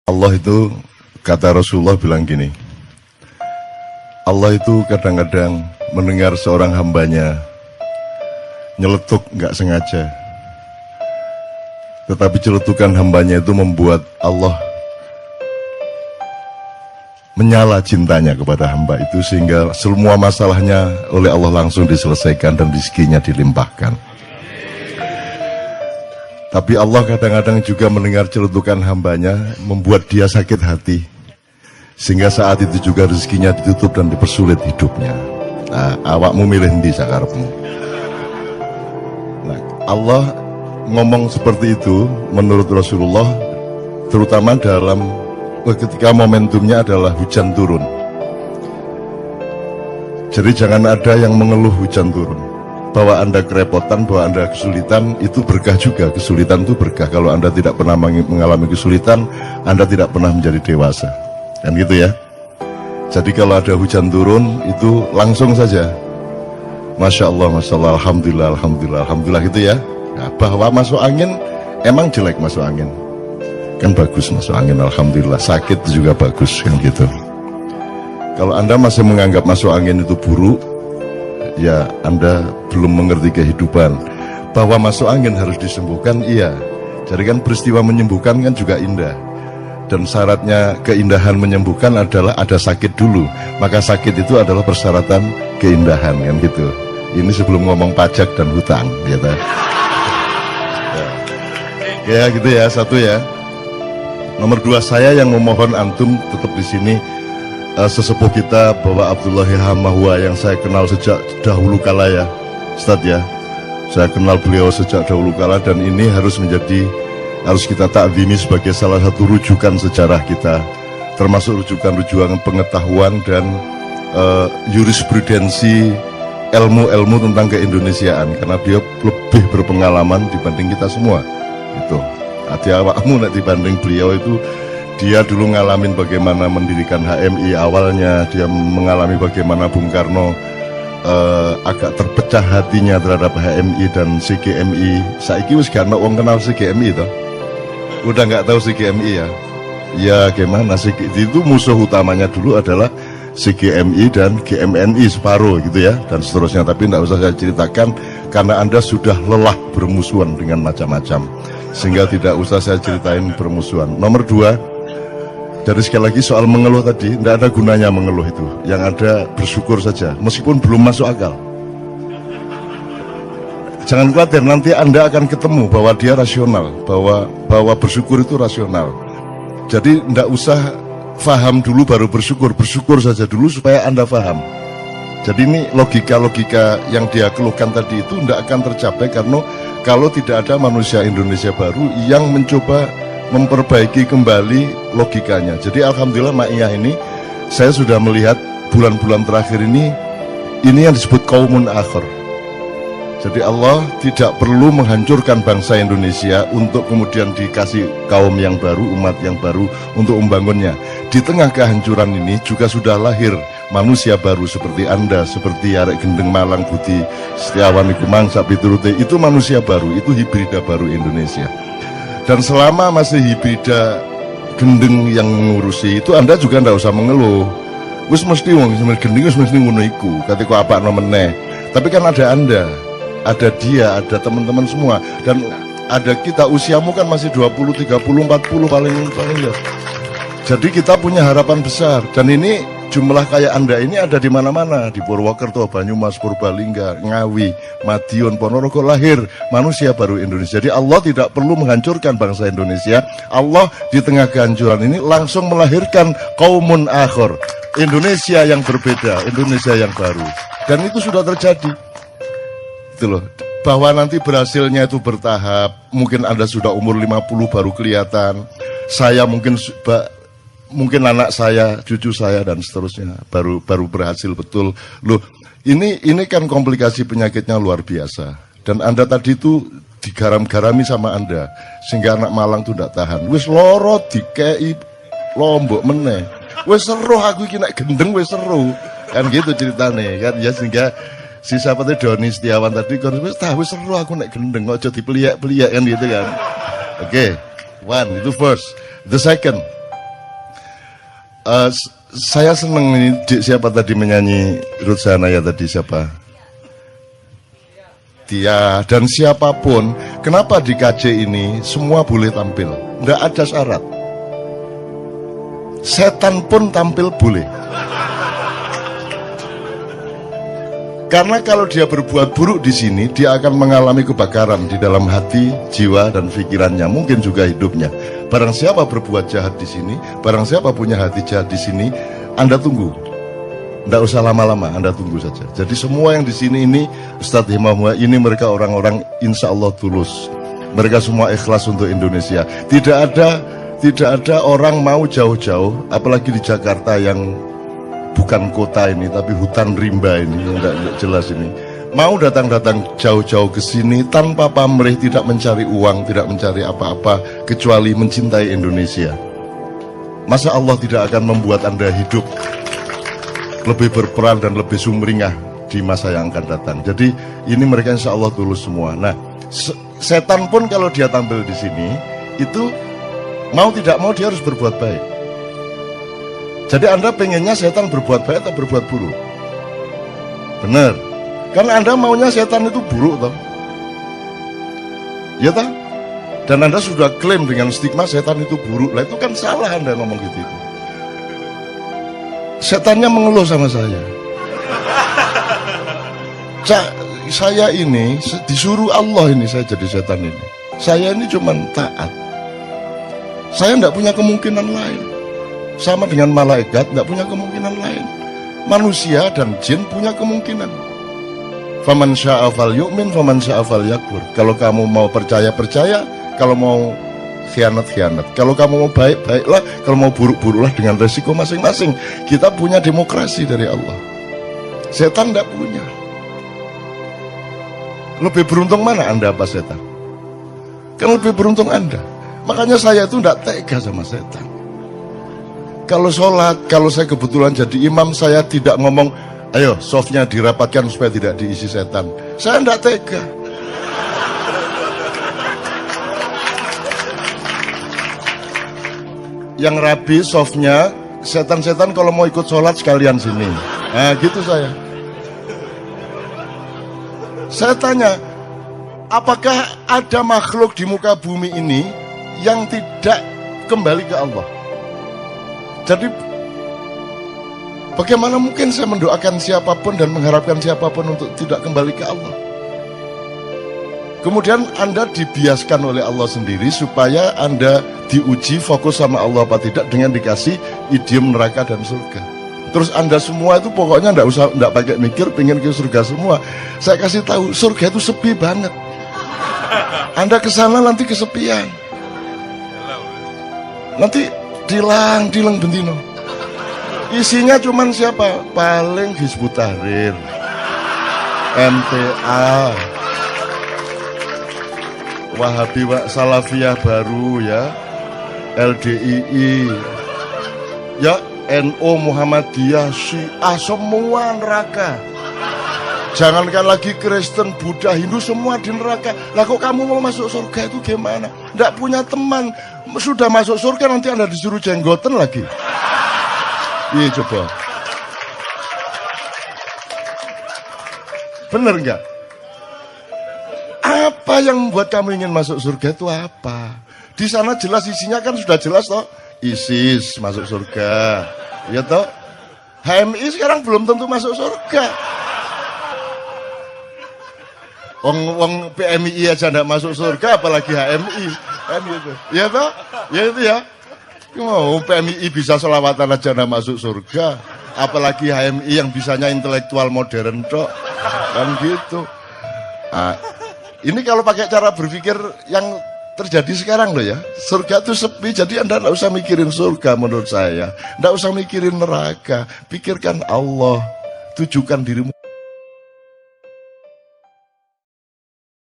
Allah itu, kata Rasulullah bilang gini, Allah itu kadang-kadang mendengar seorang hambanya nyeletuk nggak sengaja, tetapi celetukan hambanya itu membuat Allah menyala cintanya kepada hamba itu, sehingga semua masalahnya oleh Allah langsung diselesaikan dan rezekinya dilimpahkan. Tapi Allah kadang-kadang juga mendengar celetukan hambanya, membuat dia sakit hati, sehingga saat itu juga rezekinya ditutup dan dipersulit hidupnya. Nah, awakmu milih ndi sakarepmu. Nah, Allah ngomong seperti itu menurut Rasulullah, terutama dalam ketika momentumnya adalah hujan turun. Jadi jangan ada yang mengeluh hujan turun, bahwa Anda kerepotan, bahwa Anda kesulitan, itu berkah juga. Kesulitan itu berkah. Kalau Anda tidak pernah mengalami kesulitan, Anda tidak pernah menjadi dewasa. Kan gitu ya. Jadi kalau ada hujan turun, itu langsung saja Masya Allah, Masya Allah, Alhamdulillah, Alhamdulillah, Alhamdulillah gitu ya. Nah, bahwa masuk angin, emang jelek masuk angin, kan bagus masuk angin, Alhamdulillah. Sakit juga bagus, kan gitu. Kalau Anda masih menganggap masuk angin itu buruk, ya Anda belum mengerti kehidupan. Bahwa masuk angin harus disembuhkan, iya. Jadi kan peristiwa menyembuhkan kan juga indah. Dan syaratnya keindahan menyembuhkan adalah ada sakit dulu. Maka sakit itu adalah persyaratan keindahan, kan gitu. Ini sebelum ngomong pajak dan hutang, gitu. Ya gitu ya, satu ya. Nomor dua, saya yang memohon antum tetap di sini. Sesepuh kita Bapak Abdullah Hamahwa yang saya kenal sejak dahulu kala ya, Ustadz ya. Saya kenal beliau sejak dahulu kala, dan ini harus kita takzimi sebagai salah satu rujukan sejarah kita, termasuk rujukan pengetahuan dan jurisprudensi ilmu-ilmu tentang keindonesiaan, karena dia lebih berpengalaman dibanding kita semua. Itu hati awakmu nek dibanding beliau itu. Dia dulu ngalamin bagaimana mendirikan HMI awalnya, dia mengalami bagaimana Bung Karno agak terpecah hatinya terhadap HMI dan CGMI. Saiki wis gak ono wong kenal CGMI toh. Udah nggak tahu CGMI ya. Ya gimana sih, itu musuh utamanya dulu adalah CGMI dan GMNI separuh gitu ya, dan seterusnya. Tapi nggak usah saya ceritakan karena Anda sudah lelah bermusuhan dengan macam-macam, sehingga tidak usah saya ceritain bermusuhan. Nomor dua, jadi sekali lagi soal mengeluh tadi, tidak ada gunanya mengeluh itu. Yang ada bersyukur saja, meskipun belum masuk akal. Jangan khawatir, nanti Anda akan ketemu bahwa dia rasional, bahwa bersyukur itu rasional. Jadi tidak usah faham dulu baru bersyukur, bersyukur saja dulu supaya Anda faham. Jadi ini logika-logika yang dia keluhkan tadi itu tidak akan tercapai karena kalau tidak ada manusia Indonesia baru yang mencoba memperbaiki kembali logikanya. Jadi alhamdulillah Ma'iyah ini, saya sudah melihat bulan-bulan terakhir ini yang disebut qaumun akhir. Jadi Allah tidak perlu menghancurkan bangsa Indonesia untuk kemudian dikasih kaum yang baru, umat yang baru untuk membangunnya. Di tengah kehancuran ini juga sudah lahir manusia baru seperti Anda, seperti Arek Gendeng Malang Budi Setiawan iku mangsa piturute, itu manusia baru, itu hibrida baru Indonesia. Dan selama masih hibrida gendeng yang mengurusi itu, Anda juga ndak usah mengeluh. Wis mesti wong gendeng wis mesti ngono iku. Ketika apa meneh. Tapi kan ada Anda, ada dia, ada teman-teman semua, dan ada kita. Usiamu kan masih 20, 30, 40 paling ya. Jadi kita punya harapan besar, dan ini jumlah kayak Anda ini ada di mana-mana, di Purwokerto, Banyumas, Purbalingga, Ngawi, Madiun, Ponorogo, lahir manusia baru Indonesia. Jadi Allah tidak perlu menghancurkan bangsa Indonesia. Allah di tengah kehancuran ini langsung melahirkan qaumun akhir, Indonesia yang berbeda, Indonesia yang baru. Dan itu sudah terjadi. Itu loh, bahwa nanti berhasilnya itu bertahap. Mungkin Anda sudah umur 50 baru kelihatan. Saya mungkin anak saya, cucu saya dan seterusnya baru berhasil betul. Loh, ini kan komplikasi penyakitnya luar biasa. Dan Anda tadi itu digaram-garami sama Anda sehingga anak Malang itu tidak tahan. Wis loro dikei lombok meneh. Wis seru aku iki nek gendeng wis seru. Kan gitu ceritane kan ya, sehingga si siapa tuh Doni Setiawan tadi kan wis seru aku nek gendeng, ojo dipeliak-peliak kan gitu kan. Oke. One, itu first. The second, Saya seneng ini, siapa tadi menyanyi Ruth Sahanaya tadi, siapa? Tia, dan siapapun, kenapa di KJ ini semua boleh tampil, nggak ada syarat. Setan pun tampil boleh. Karena kalau dia berbuat buruk di sini, dia akan mengalami kebakaran di dalam hati, jiwa, dan pikirannya, mungkin juga hidupnya. Barang siapa berbuat jahat di sini, barang siapa punya hati jahat di sini, Anda tunggu. Nggak usah lama-lama, Anda tunggu saja. Jadi semua yang di sini ini, Ustadz Himam, ini mereka orang-orang insya Allah tulus. Mereka semua ikhlas untuk Indonesia. Tidak ada orang mau jauh-jauh, apalagi di Jakarta yang bukan kota ini, tapi hutan rimba ini, enggak jelas ini. Mau datang-datang jauh-jauh ke sini tanpa pamrih, tidak mencari uang, tidak mencari apa-apa, kecuali mencintai Indonesia. Masa Allah tidak akan membuat Anda hidup lebih berperan dan lebih sumringah di masa yang akan datang. Jadi ini mereka insya Allah tulus semua. Nah, setan pun kalau dia tampil di sini, itu mau tidak mau dia harus berbuat baik. Jadi Anda pengennya setan berbuat baik atau berbuat buruk? Benar. Karena Anda maunya setan itu buruk toh. Ya toh? Dan Anda sudah klaim dengan stigma setan itu buruk. Lah itu kan salah Anda ngomong gitu itu. Setannya mengeluh sama saya. Saya ini disuruh Allah ini saya jadi setan ini. Saya ini cuma taat. Saya tidak punya kemungkinan lain. Sama dengan malaikat, tidak punya kemungkinan lain. Manusia dan jin punya kemungkinan. Faman syaa falyu'min, faman syaa falyakfur. Kalau kamu mau percaya, percaya. Kalau mau khianat, khianat. Kalau kamu mau baik, baiklah. Kalau mau buruk, buruklah dengan resiko masing-masing. Kita punya demokrasi dari Allah. Setan tidak punya. Lebih beruntung mana Anda apa setan? Kan lebih beruntung Anda. Makanya saya itu tidak tega sama setan. Kalau sholat, kalau saya kebetulan jadi imam, saya tidak ngomong, ayo softnya dirapatkan supaya tidak diisi setan. Saya tidak tega. Yang rapi softnya, setan-setan kalau mau ikut sholat sekalian sini. Nah gitu saya. Saya tanya, apakah ada makhluk di muka bumi ini yang tidak kembali ke Allah? Jadi bagaimana mungkin saya mendoakan siapapun dan mengharapkan siapapun untuk tidak kembali ke Allah? Kemudian Anda dibiaskan oleh Allah sendiri supaya Anda diuji fokus sama Allah apa tidak dengan dikasih idiom neraka dan surga. Terus Anda semua itu pokoknya enggak pakai mikir, pengen ke surga semua. Saya kasih tahu, surga itu sepi banget. Anda ke sana nanti kesepian. Nanti dilang bentino. Isinya cuman siapa? Paling Hizbut Tahrir, MTA, Wahabi Salafiyah baru ya, LDII, ya NU, Muhammadiyah, Syiah, semua neraka. Jangankan lagi Kristen, Buddha, Hindu, semua di neraka. Lah kok kamu mau masuk surga itu gimana? Nggak punya teman. Sudah masuk surga nanti Anda disuruh jenggoten lagi. Iya coba. Bener nggak? Apa yang membuat kamu ingin masuk surga itu apa? Di sana jelas isinya kan sudah jelas toh. ISIS masuk surga. Ya toh? HMI sekarang belum tentu masuk surga. Wong PMI aja enggak masuk surga apalagi HMI kan gitu. Ya toh? Ya itu ya. Oh, PMI bisa selawatan aja enggak masuk surga, apalagi HMI yang bisanya intelektual modern tok. Kan gitu. Nah, ini kalau pakai cara berpikir yang terjadi sekarang loh ya. Surga itu sepi, jadi Anda enggak usah mikirin surga menurut saya. Enggak usah mikirin neraka. Pikirkan Allah. Tujukan dirimu